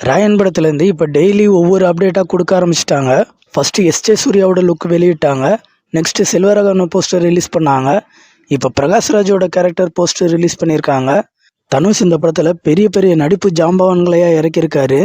ராயன் படத்துலேருந்து இப்போ டெய்லி ஒவ்வொரு அப்டேட்டாக கொடுக்க ஆரம்பிச்சிட்டாங்க. ஃபஸ்ட்டு எஸ்ஜே சூர்யாவோட லுக் வெளியிட்டாங்க. நெக்ஸ்ட்டு செல்வராகவன் போஸ்டர் ரிலீஸ் பண்ணாங்க. இப்போ பிரகாஷ்ராஜோட கேரக்டர் போஸ்டர் ரிலீஸ் பண்ணியிருக்காங்க. தனுஷ் இந்த படத்தில் பெரிய பெரிய நடிப்பு ஜாம்பவான்களையாக இறக்கியிருக்காரு.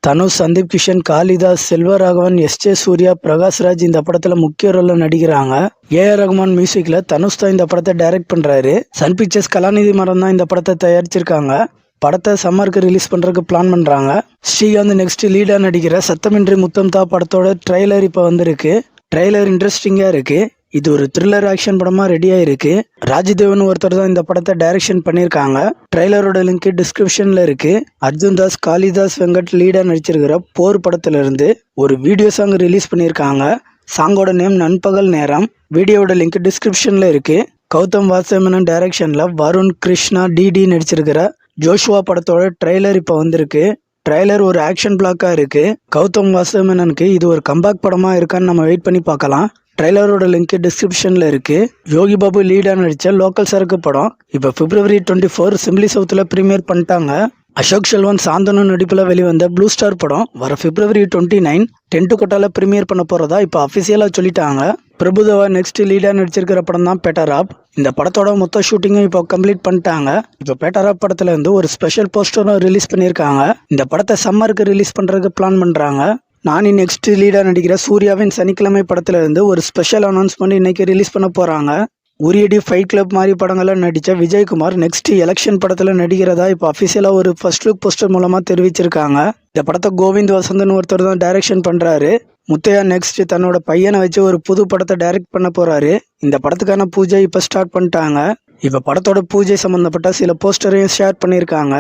தனுஷ், சந்தீப் கிஷன், காளிதாஸ், செல்வராகவன், எஸ்ஜே சூர்யா, பிரகாஷ்ராஜ் இந்த படத்தில் முக்கிய ரோலில் நடிக்கிறாங்க. ஏஆர் ரகுமான் மியூசிக்கில் தனுஷ் தான் இந்த படத்தை டைரக்ட் பண்ணுறாரு. சன் பிக்சர்ஸ் கலாநிதி மரம் தான் இந்த படத்தை தயாரிச்சிருக்காங்க. படத்தை சம்மருக்கு ரிலீஸ் பண்ணுறதுக்கு பிளான் பண்ணுறாங்க. ஸ்ரீகாந்த் நெக்ஸ்ட் லீடாக நடிக்கிற சத்தமின்றி முத்தம் தா படத்தோட ட்ரெய்லர் இப்போ வந்திருக்கு. ட்ரெய்லர் இன்ட்ரெஸ்டிங்காக இருக்குது. இது ஒரு த்ரில்லர் ஆக்ஷன் படமாக ரெடியாக இருக்குது. ராஜ்தேவன் ஒருத்தர் தான் இந்த படத்தை டைரக்ஷன் பண்ணியிருக்காங்க. ட்ரெய்லரோட லிங்க் டிஸ்கிரிப்ஷனில் இருக்குது. அர்ஜுன் தாஸ், காளிதாஸ், வெங்கட் லீடாக நடிச்சிருக்கிற போர் படத்துலேருந்து ஒரு வீடியோ சாங் ரிலீஸ் பண்ணியிருக்காங்க. சாங்கோட நேம் நண்பகல் நேரம். வீடியோவோட லிங்க் டிஸ்கிரிப்ஷனில் இருக்குது. கௌதம் வாசுதேவன் டைரக்ஷனில் வருண், கிருஷ்ணா, டிடி நடிச்சிருக்கிற ஜோஷுவா படத்தோட ட்ரெய்லர் இப்போ வந்திருக்கு. ட்ரெய்லர் ஒரு ஆக்ஷன் பிளாக்காக இருக்குது. கௌதம் வாசுதேவனுக்கு இது ஒரு கம்பேக் படமாக இருக்கான்னு நம்ம வெயிட் பண்ணி பார்க்கலாம். ட்ரெய்லரோட லிங்க் டிஸ்கிரிப்ஷனில் இருக்குது. யோகி பாபு லீடாக நடித்த லோக்கல் சரக்கு படம் இப்போ February 24 சிம்லி சவுத்தில் ப்ரீமியர் பண்ணிட்டாங்க. அசோக் செல்வன், சாந்தனு நடிப்பில் வெளிவந்த ப்ளூ ஸ்டார் படம் வர February 29 டென்ட் கொட்டால ப்ரீமியர் பண்ண போகிறதா இப்போ அஃபிஷியலாக சொல்லிட்டாங்க. பிரபுதேவா நெக்ஸ்ட் லீடாக நடிச்சிருக்கிற படம் தான் பெட்டராப். இந்த படத்தோட மொத்த ஷூட்டிங்கும் இப்போ கம்ப்ளீட் பண்ணிட்டாங்க. இப்போ பெட்டராப் படத்துல இருந்து ஒரு ஸ்பெஷல் போஸ்டரும் ரிலீஸ் பண்ணியிருக்காங்க. இந்த படத்தை சம்மருக்கு ரிலீஸ் பண்ணுறதுக்கு பிளான் பண்ணுறாங்க. நானி நெக்ஸ்ட் லீடாக நடிக்கிற சூர்யாவின் சனிக்கிழமை படத்துல இருந்து ஒரு ஸ்பெஷல் அனௌன்ஸ்மெண்ட் இன்னைக்கு ரிலீஸ் பண்ண போகிறாங்க. உரியடி, ஃபைட் கிளப் மாதிரி படங்கள்லாம் நடித்த விஜயகுமார் நெக்ஸ்ட் எலெக்ஷன் படத்தில் நடிக்கிறதா இப்போ அஃபிஷியலாக ஒரு ஃபர்ஸ்ட் லுக் போஸ்டர் மூலமாக தெரிவிச்சிருக்காங்க. இந்த படத்தை கோவிந்த் வசந்தன் ஒருத்தர் தான் டைரக்ஷன் பண்ணுறாரு. முத்தையா நெக்ஸ்ட் தன்னோட பையனை வச்சு ஒரு புது படத்தை டைரக்ட் பண்ண போகிறாரு. இந்த படத்துக்கான பூஜை இப்போ ஸ்டார்ட் பண்ணிட்டாங்க. இப்போ படத்தோட பூஜை சம்மந்தப்பட்ட சில போஸ்டரையும் ஷேர் பண்ணியிருக்காங்க.